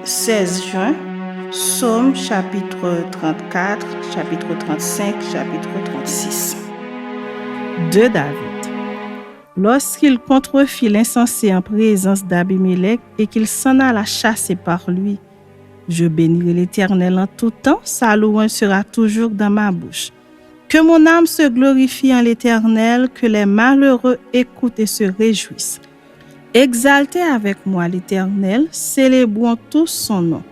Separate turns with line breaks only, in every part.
16 juin, Psaume chapitre 34, chapitre 35, chapitre 36. De David. Lorsqu'il contrefit l'insensé en présence d'Abimélec et qu'il s'en alla chasser par lui, je bénirai l'Éternel en tout temps, sa louange sera toujours dans ma bouche. Que mon âme se glorifie en l'Éternel, que les malheureux écoutent et se réjouissent. Exaltez avec moi l'Éternel, célébrons tous son nom.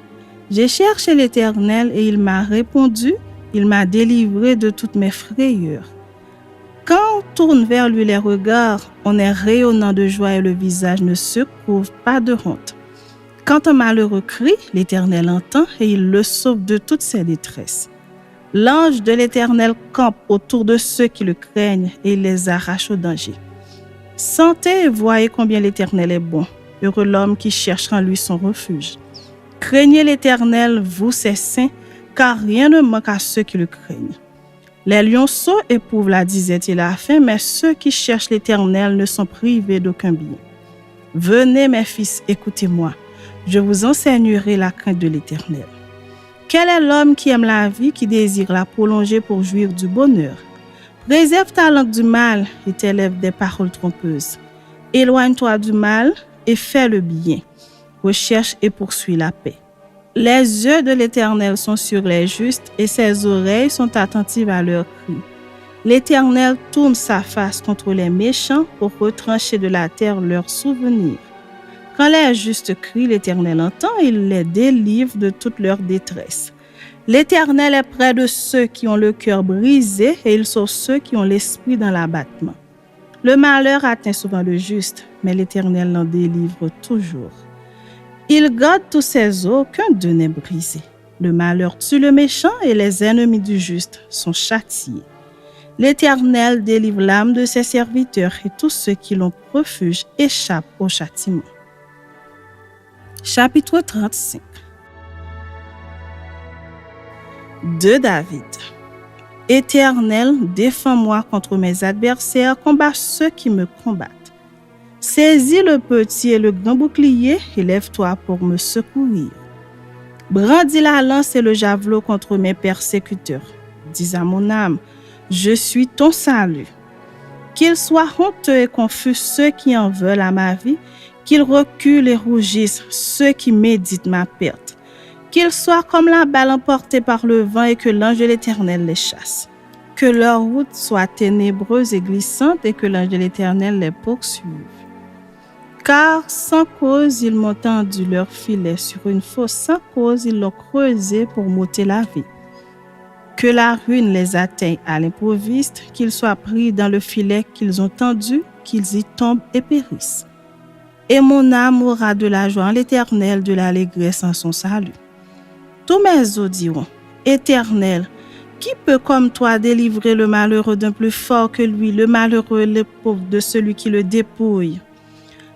J'ai cherché l'Éternel et il m'a répondu, il m'a délivré de toutes mes frayeurs. Quand on tourne vers lui les regards, on est rayonnant de joie et le visage ne se couvre pas de honte. Quand un malheureux crie, l'Éternel entend et il le sauve de toutes ses détresses. L'ange de l'Éternel campe autour de ceux qui le craignent et il les arrache au danger. Sentez et voyez combien l'Éternel est bon. Heureux l'homme qui cherche en lui son refuge. Craignez l'Éternel, vous ses saints, car rien ne manque à ceux qui le craignent. Les lionceaux éprouvent la disette et la faim, mais ceux qui cherchent l'Éternel ne sont privés d'aucun bien. Venez mes fils, écoutez-moi, je vous enseignerai la crainte de l'Éternel. Quel est l'homme qui aime la vie, qui désire la prolonger pour jouir du bonheur? Préserve ta langue du mal et tes lèvres des paroles trompeuses. Éloigne-toi du mal et fais le bien. Recherche et poursuis la paix. Les yeux de l'Éternel sont sur les justes et ses oreilles sont attentives à leurs cris. L'Éternel tourne sa face contre les méchants pour retrancher de la terre leurs souvenirs. Quand les justes crient, l'Éternel entend et il les délivre de toute leur détresse. L'Éternel est près de ceux qui ont le cœur brisé et il sauve ceux qui ont l'esprit dans l'abattement. Le malheur atteint souvent le juste, mais l'Éternel l'en délivre toujours. Il garde tous ses os, aucun d'eux n'est brisé. Le malheur tue le méchant et les ennemis du juste sont châtiés. L'Éternel délivre l'âme de ses serviteurs et tous ceux qui l'ont refuge échappent au châtiment. Chapitre 35. De David. Éternel, défends-moi contre mes adversaires, combat ceux qui me combattent. Saisis le petit et le grand bouclier et lève-toi pour me secourir. Brandis la lance et le javelot contre mes persécuteurs. Dis à mon âme, je suis ton salut. Qu'ils soient honteux et confus ceux qui en veulent à ma vie, qu'ils reculent et rougissent ceux qui méditent ma perte. Qu'ils soient comme la balle emportée par le vent et que l'ange de l'Éternel les chasse. Que leur route soit ténébreuse et glissante et que l'ange de l'Éternel les poursuive. Car sans cause, ils m'ont tendu leur filet sur une fosse, sans cause, ils l'ont creusé pour m'ôter la vie. Que la ruine les atteigne à l'improviste, qu'ils soient pris dans le filet qu'ils ont tendu, qu'ils y tombent et périssent. Et mon âme aura de la joie en l'Éternel, de l'allégresse en son salut. Tous mes os diront, Éternel, qui peut comme toi délivrer le malheureux d'un plus fort que lui, le malheureux et le pauvre de celui qui le dépouille?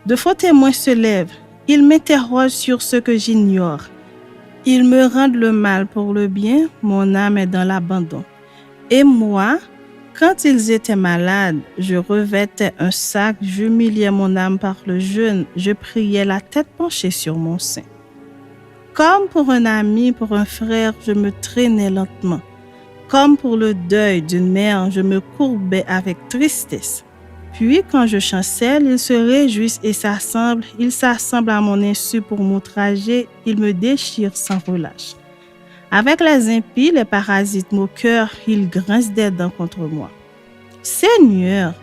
De faux témoins se lèvent, ils m'interrogent sur ce que j'ignore. Ils me rendent le mal pour le bien, mon âme est dans l'abandon. Et moi, quand ils étaient malades, je revêtais un sac, j'humiliais mon âme par le jeûne, je priais la tête penchée sur mon sein. Comme pour un ami, pour un frère, je me traînais lentement. Comme pour le deuil d'une mère, je me courbais avec tristesse. Puis, quand je chancelle, ils se réjouissent et s'assemblent. Ils s'assemblent à mon insu pour m'outrager. Ils me déchirent sans relâche. Avec les impies, les parasites moqueurs, ils grincent des dents contre moi. Seigneur,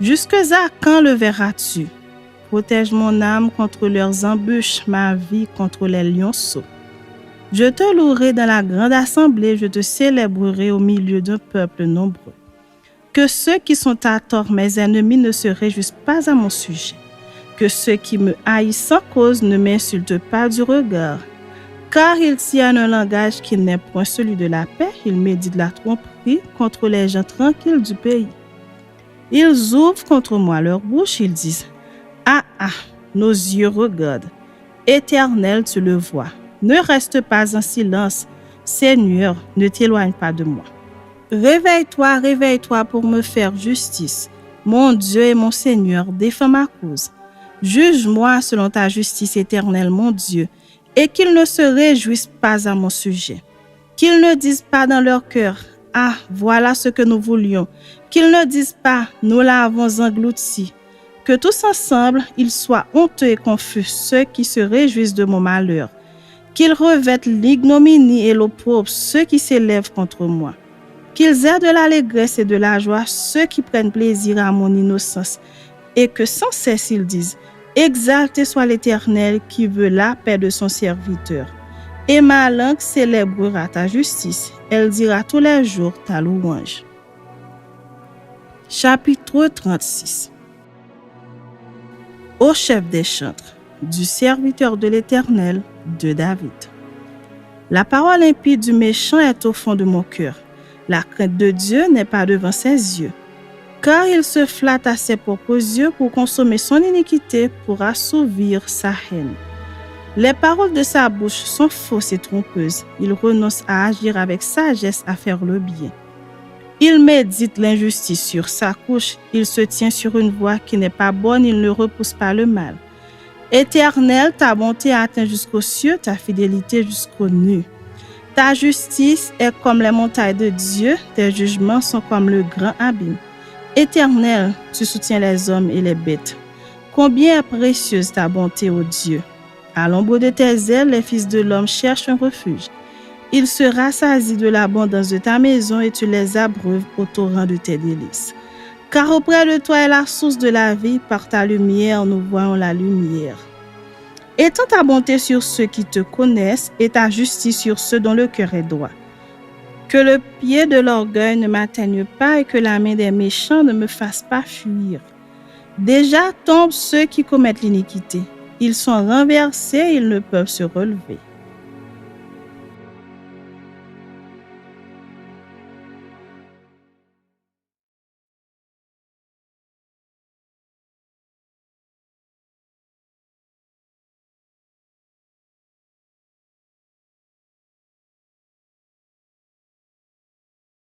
jusque à quand le verras-tu? Protège mon âme contre leurs embûches, ma vie contre les lionceaux. Je te louerai dans la grande assemblée, je te célébrerai au milieu d'un peuple nombreux. Que ceux qui sont à tort, mes ennemis, ne se réjouissent pas à mon sujet. Que ceux qui me haïssent sans cause ne m'insultent pas du regard. Car ils tiennent un langage qui n'est point celui de la paix, ils méditent la tromperie contre les gens tranquilles du pays. Ils ouvrent contre moi leur bouche, ils disent, ah, nos yeux regardent. Éternel, tu le vois. Ne reste pas en silence. Seigneur, ne t'éloigne pas de moi. Réveille-toi, réveille-toi pour me faire justice. Mon Dieu et mon Seigneur, défends ma cause. Juge-moi selon ta justice éternelle, mon Dieu, et qu'ils ne se réjouissent pas à mon sujet. Qu'ils ne disent pas dans leur cœur, « Ah, voilà ce que nous voulions », qu'ils ne disent pas, « Nous l'avons englouti », que tous ensemble, ils soient honteux et confus, ceux qui se réjouissent de mon malheur, qu'ils revêtent l'ignominie et l'opprobre, ceux qui s'élèvent contre moi, qu'ils aient de l'allégresse et de la joie, ceux qui prennent plaisir à mon innocence, et que sans cesse ils disent, « Exalté soit l'Éternel qui veut la paix de son serviteur. » Et ma langue célébrera ta justice, elle dira tous les jours ta louange. Chapitre 36. Au chef des chantres, du serviteur de l'Éternel, de David. La parole impie du méchant est au fond de mon cœur. La crainte de Dieu n'est pas devant ses yeux. Car il se flatte à ses propres yeux pour consommer son iniquité, pour assouvir sa haine. Les paroles de sa bouche sont fausses et trompeuses. Il renonce à agir avec sagesse à faire le bien. Il médite l'injustice sur sa couche. Il se tient sur une voie qui n'est pas bonne. Il ne repousse pas le mal. Éternel, ta bonté atteint jusqu'aux cieux, ta fidélité jusqu'aux nues. Ta justice est comme les montagnes de Dieu. Tes jugements sont comme le grand abîme. Éternel, tu soutiens les hommes et les bêtes. Combien est précieuse ta bonté, ô Dieu! À l'ombre de tes ailes, les fils de l'homme cherchent un refuge. Ils se rassasient de l'abondance de ta maison et tu les abreuves au torrent de tes délices. Car auprès de toi est la source de la vie, par ta lumière nous voyons la lumière. Étends ta bonté sur ceux qui te connaissent et ta justice sur ceux dont le cœur est droit. Que le pied de l'orgueil ne m'atteigne pas et que la main des méchants ne me fasse pas fuir. Déjà tombent ceux qui commettent l'iniquité. Ils sont renversés, ils ne peuvent se relever.